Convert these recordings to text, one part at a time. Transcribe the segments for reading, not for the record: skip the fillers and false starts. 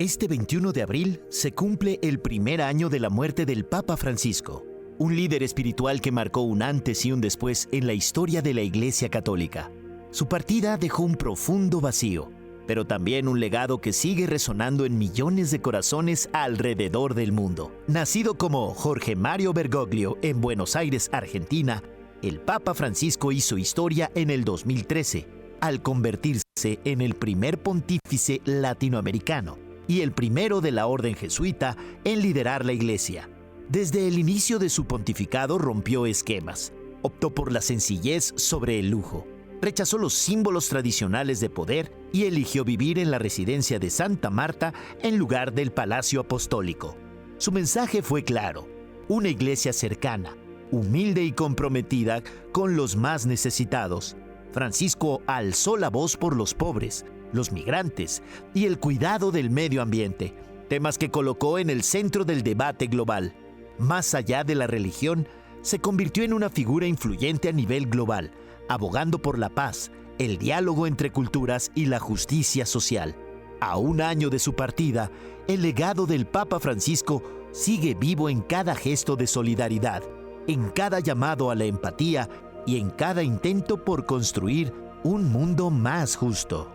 Este 21 de abril se cumple el primer año de la muerte del Papa Francisco, un líder espiritual que marcó un antes y un después en la historia de la Iglesia Católica. Su partida dejó un profundo vacío, pero también un legado que sigue resonando en millones de corazones alrededor del mundo. Nacido como Jorge Mario Bergoglio en Buenos Aires, Argentina, el Papa Francisco hizo historia en el 2013, al convertirse en el primer pontífice latinoamericano y el primero de la orden jesuita en liderar la Iglesia. Desde el inicio de su pontificado rompió esquemas, optó por la sencillez sobre el lujo, rechazó los símbolos tradicionales de poder y eligió vivir en la residencia de Santa Marta en lugar del Palacio Apostólico. Su mensaje fue claro: una iglesia cercana, humilde y comprometida con los más necesitados. Francisco alzó la voz por los pobres, los migrantes y el cuidado del medio ambiente, temas que colocó en el centro del debate global. Más allá de la religión, se convirtió en una figura influyente a nivel global, abogando por la paz, el diálogo entre culturas y la justicia social. A un año de su partida, el legado del Papa Francisco sigue vivo en cada gesto de solidaridad, en cada llamado a la empatía y en cada intento por construir un mundo más justo.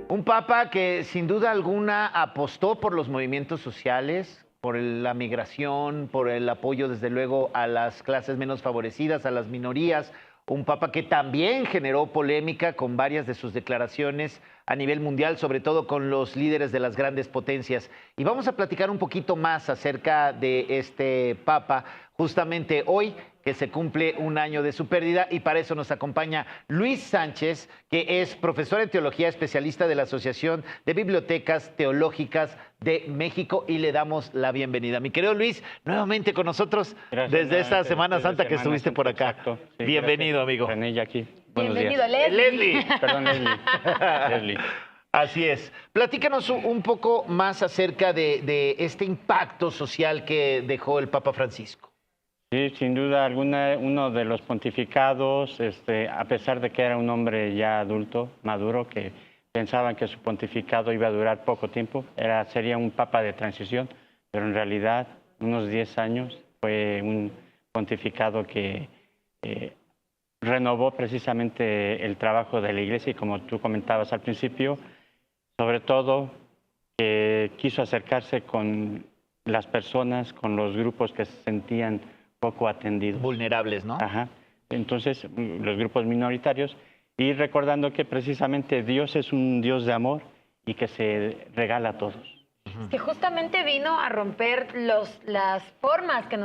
Un papa que sin duda alguna apostó por los movimientos sociales, por la migración, por el apoyo desde luego a las clases menos favorecidas, a las minorías. Un papa que también generó polémica con varias de sus declaraciones a nivel mundial, sobre todo con los líderes de las grandes potencias. Y vamos a platicar un poquito más acerca de este papa, justamente hoy, que se cumple un año de su pérdida, y para eso nos acompaña Luis Sánchez, que es profesor en teología, especialista de la Asociación de Bibliotecas Teológicas de México, y le damos la bienvenida. Mi querido Luis, nuevamente con nosotros. Gracias, desde esta Semana Santa que estuviste por acá. Exacto. Sí, bienvenido, amigo. René, aquí. Bienvenido, Leslie. Perdón, Leslie. Leslie. Así es. Platícanos un poco más acerca de este impacto social que dejó el Papa Francisco. Sí, sin duda alguna, uno de los pontificados, a pesar de que era un hombre ya adulto, maduro, que pensaban que su pontificado iba a durar poco tiempo, sería un papa de transición, pero en realidad unos 10 años fue un pontificado que renovó precisamente el trabajo de la Iglesia, y como tú comentabas al principio, sobre todo que quiso acercarse con las personas, con los grupos que se sentían poco atendidos. Vulnerables, ¿no? Ajá. Entonces, los grupos minoritarios, y recordando que precisamente Dios es un Dios de amor y que se regala a todos. Que justamente vino a romper las formas que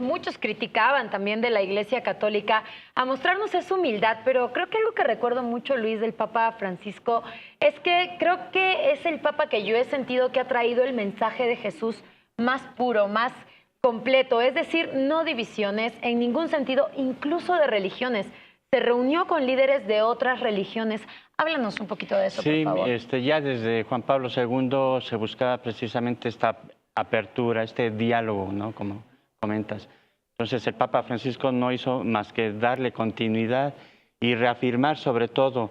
muchos criticaban también de la Iglesia Católica, a mostrarnos esa humildad. Pero creo que algo que recuerdo mucho, Luis, del Papa Francisco, es que creo que es el Papa que yo he sentido que ha traído el mensaje de Jesús más puro, más completo, es decir, no divisiones en ningún sentido, incluso de religiones. Se reunió con líderes de otras religiones. Háblanos un poquito de eso, sí, por favor. Ya desde Juan Pablo II se buscaba precisamente esta apertura, este diálogo, ¿no? Como comentas. Entonces el Papa Francisco no hizo más que darle continuidad y reafirmar sobre todo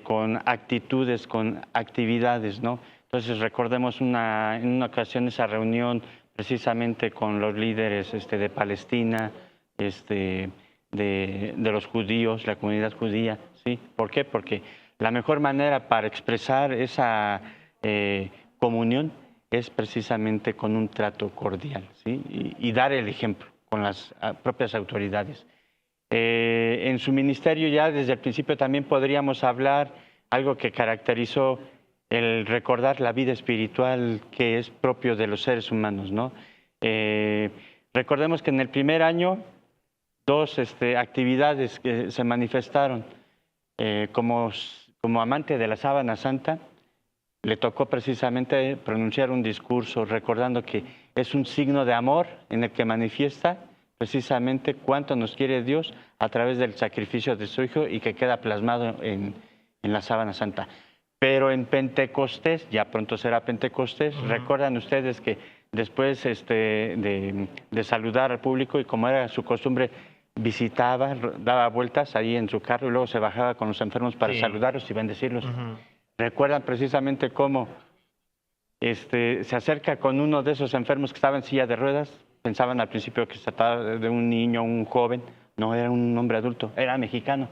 con actitudes, con actividades, ¿no? Entonces recordemos en una ocasión esa reunión precisamente con los líderes de Palestina, de los judíos, la comunidad judía, ¿sí? ¿Por qué? Porque la mejor manera para expresar esa comunión es precisamente con un trato cordial, ¿sí? Y dar el ejemplo con las propias autoridades. En su ministerio ya desde el principio también podríamos hablar algo que caracterizó el recordar la vida espiritual que es propio de los seres humanos, ¿no? Recordemos que en el primer año, dos actividades que se manifestaron. Como amante de la Sábana Santa, le tocó precisamente pronunciar un discurso recordando que es un signo de amor en el que manifiesta precisamente cuánto nos quiere Dios a través del sacrificio de su Hijo, y que queda plasmado en la Sábana Santa. Pero en Pentecostés, ya pronto será Pentecostés, recuerdan ustedes que después de saludar al público, y como era su costumbre, visitaba, daba vueltas ahí en su carro y luego se bajaba con los enfermos para saludarlos y bendecirlos. Recuerdan precisamente cómo se acerca con uno de esos enfermos que estaba en silla de ruedas. Pensaban al principio que se trataba de un niño, un joven. No, era un hombre adulto, era mexicano.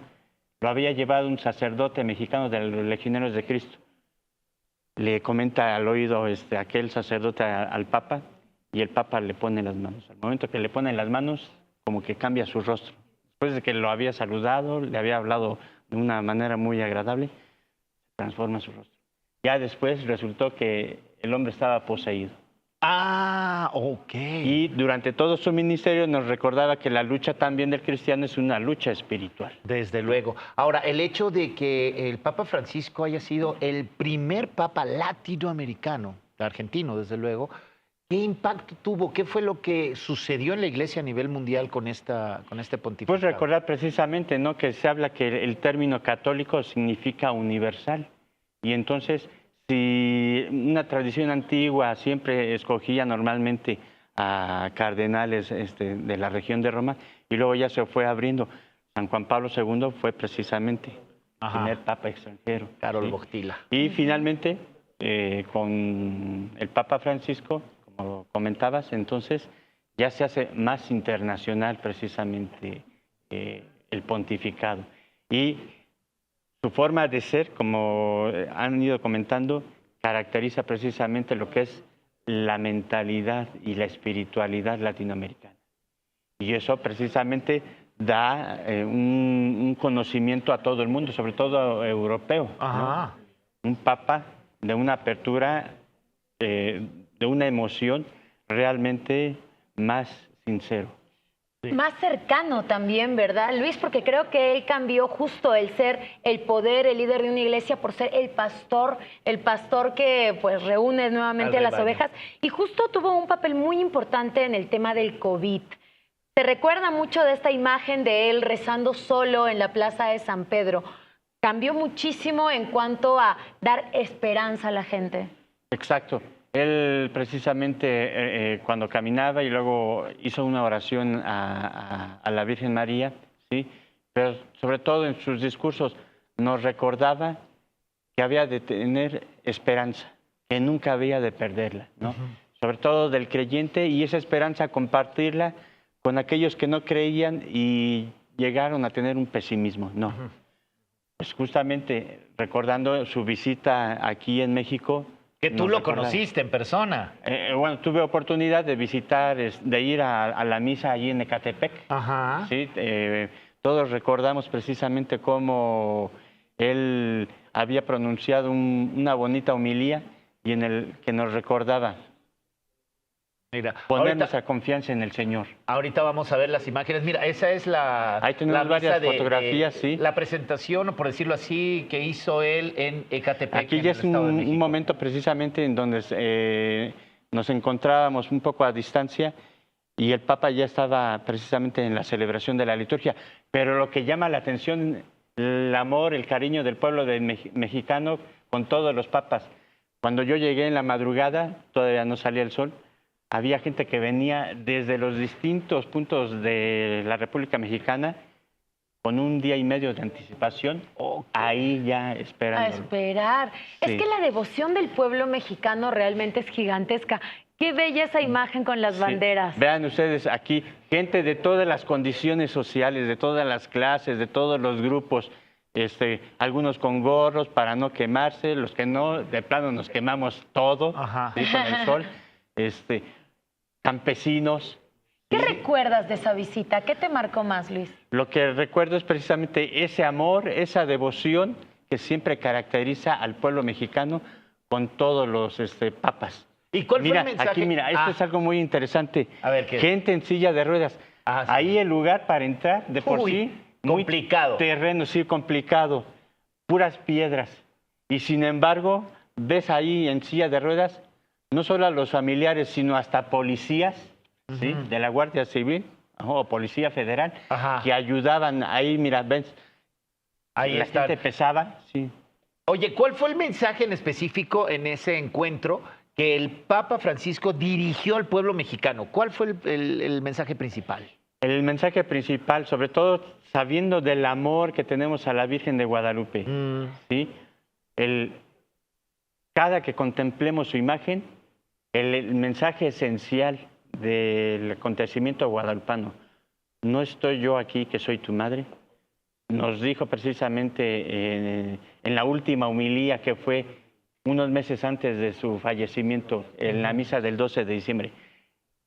Lo había llevado un sacerdote mexicano de los Legionarios de Cristo. Le comenta al oído aquel sacerdote al Papa y el Papa le pone las manos. Al momento que le pone las manos, como que cambia su rostro. Después de que lo había saludado, le había hablado de una manera muy agradable, se transforma su rostro. Ya después resultó que el hombre estaba poseído. Ah, ok. Y durante todo su ministerio nos recordaba que la lucha también del cristiano es una lucha espiritual. Desde luego. Ahora, el hecho de que el Papa Francisco haya sido el primer papa latinoamericano, argentino desde luego, ¿qué impacto tuvo? ¿Qué fue lo que sucedió en la Iglesia a nivel mundial con este pontificado? Pues recordar precisamente, ¿no?, que se habla que el término católico significa universal. Y entonces, si una tradición antigua siempre escogía normalmente a cardenales de la región de Roma, y luego ya se fue abriendo. San Juan Pablo II fue precisamente el primer papa extranjero. Karol Wojtyła. Y finalmente, con el Papa Francisco, como comentabas, entonces ya se hace más internacional precisamente el pontificado. Y su forma de ser, como han ido comentando, caracteriza precisamente lo que es la mentalidad y la espiritualidad latinoamericana. Y eso precisamente da un conocimiento a todo el mundo, sobre todo europeo. ¿No? Un papa de una apertura, de una emoción realmente más sincero. Más cercano también, ¿verdad, Luis? Porque creo que él cambió justo el ser el poder, el líder de una iglesia, por ser el pastor que pues reúne nuevamente a las ovejas. Y justo tuvo un papel muy importante en el tema del COVID. Se recuerda mucho de esta imagen de él rezando solo en la plaza de San Pedro. Cambió muchísimo en cuanto a dar esperanza a la gente. Exacto. Él precisamente cuando caminaba y luego hizo una oración a la Virgen María, ¿sí? Pero sobre todo en sus discursos nos recordaba que había de tener esperanza, que nunca había de perderla, ¿no? Sobre todo del creyente, y esa esperanza compartirla con aquellos que no creían y llegaron a tener un pesimismo, ¿no? Pues justamente recordando su visita aquí en México. Que tú lo conociste en persona. Bueno, tuve oportunidad de visitar, de ir a la misa allí en Ecatepec. ¿Sí? Todos recordamos precisamente cómo él había pronunciado una bonita homilía y en el que nos recordaba poner nuestra confianza en el Señor. Ahorita vamos a ver las imágenes. Mira, esa es ahí tenemos varias fotografías, sí. La presentación, por decirlo así, que hizo él en Ecatepec. Aquí ya es un momento precisamente en donde nos encontrábamos un poco a distancia y el Papa ya estaba precisamente en la celebración de la liturgia. Pero lo que llama la atención, el amor, el cariño del pueblo mexicano con todos los papas. Cuando yo llegué en la madrugada, todavía no salía el sol, había gente que venía desde los distintos puntos de la República Mexicana con un día y medio de anticipación, ahí ya esperando. A esperar. Sí. Es que la devoción del pueblo mexicano realmente es gigantesca. Qué bella esa imagen con las banderas. Vean ustedes aquí, gente de todas las condiciones sociales, de todas las clases, de todos los grupos, algunos con gorros para no quemarse, los que no, de plano nos quemamos todo, ¿sí? Con el sol. Campesinos. ¿Qué recuerdas de esa visita? ¿Qué te marcó más, Luis? Lo que recuerdo es precisamente ese amor, esa devoción que siempre caracteriza al pueblo mexicano con todos los papas. ¿Y cuál fue el mensaje? Aquí, mira, esto es algo muy interesante. A ver, ¿qué? Gente en silla de ruedas. Sí. Ahí el lugar para entrar, de por sí, complicado. Muy terreno, sí, complicado. Puras piedras. Y sin embargo, ves ahí en silla de ruedas no solo a los familiares, sino hasta policías, ¿sí? De la Guardia Civil o Policía Federal, que ayudaban ahí, mira, ves, ahí la gente pesaba. Sí. Oye, ¿cuál fue el mensaje en específico en ese encuentro que el Papa Francisco dirigió al pueblo mexicano? ¿Cuál fue el mensaje principal? El mensaje principal, sobre todo sabiendo del amor que tenemos a la Virgen de Guadalupe, ¿sí? Cada que contemplemos su imagen, el mensaje esencial del acontecimiento guadalupano, no estoy yo aquí que soy tu madre, nos dijo precisamente en la última homilía que fue unos meses antes de su fallecimiento, en la misa del 12 de diciembre.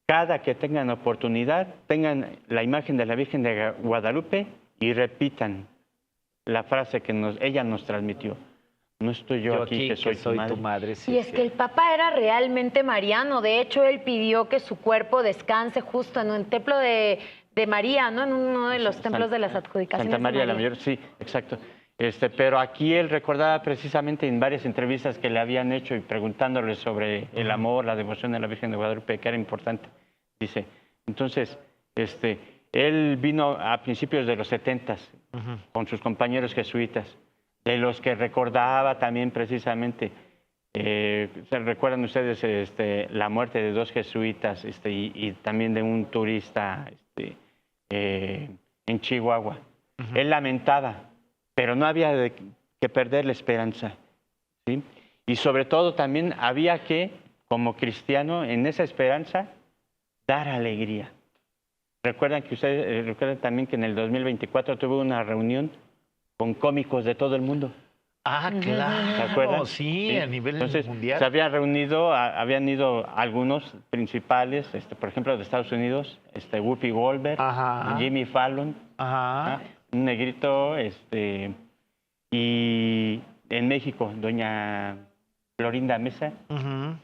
Cada que tengan oportunidad, tengan la imagen de la Virgen de Guadalupe y repitan la frase que ella nos transmitió. No estoy yo aquí que soy tu madre. Sí, y es que el Papa era realmente mariano. De hecho, él pidió que su cuerpo descanse justo en un templo de María, ¿no? En uno de los templos de las adjudicaciones. Santa María la Mayor, sí, exacto. Pero aquí él recordaba precisamente en varias entrevistas que le habían hecho y preguntándole sobre el amor, la devoción de la Virgen de Guadalupe, que era importante. Dice, entonces, él vino a principios de los 70s con sus compañeros jesuitas, de los que recordaba también precisamente, ¿se recuerdan ustedes la muerte de 2 jesuitas y también de un turista en Chihuahua? Él lamentaba, pero no había que perder la esperanza, ¿sí? Y sobre todo también había que, como cristiano, en esa esperanza, dar alegría. Recuerdan también que en el 2024 tuve una reunión con cómicos de todo el mundo. Ah, claro. ¿Se acuerdan? Sí, a nivel mundial. Se habían ido algunos principales, por ejemplo, de Estados Unidos, Whoopi Goldberg, Jimmy Fallon, un negrito, y en México, doña Florinda Mesa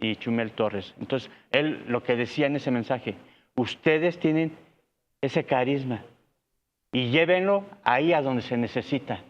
y Chumel Torres. Entonces, él lo que decía en ese mensaje, ustedes tienen ese carisma y llévenlo ahí a donde se necesita.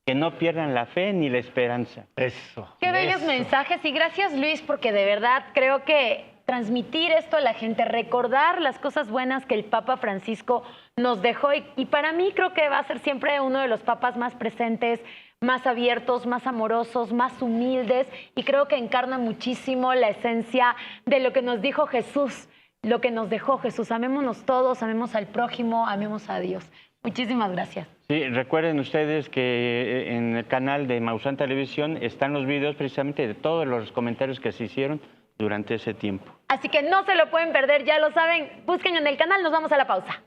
Que no pierdan la fe ni la esperanza. Eso. Qué bellos mensajes y gracias, Luis, porque de verdad creo que transmitir esto a la gente, recordar las cosas buenas que el Papa Francisco nos dejó y para mí creo que va a ser siempre uno de los papas más presentes, más abiertos, más amorosos, más humildes y creo que encarna muchísimo la esencia de lo que nos dijo Jesús, lo que nos dejó Jesús. Amémonos todos, amemos al prójimo, amemos a Dios. Muchísimas gracias. Sí, recuerden ustedes que en el canal de Maussan Televisión están los videos precisamente de todos los comentarios que se hicieron durante ese tiempo. Así que no se lo pueden perder, ya lo saben. Busquen en el canal, nos vamos a la pausa.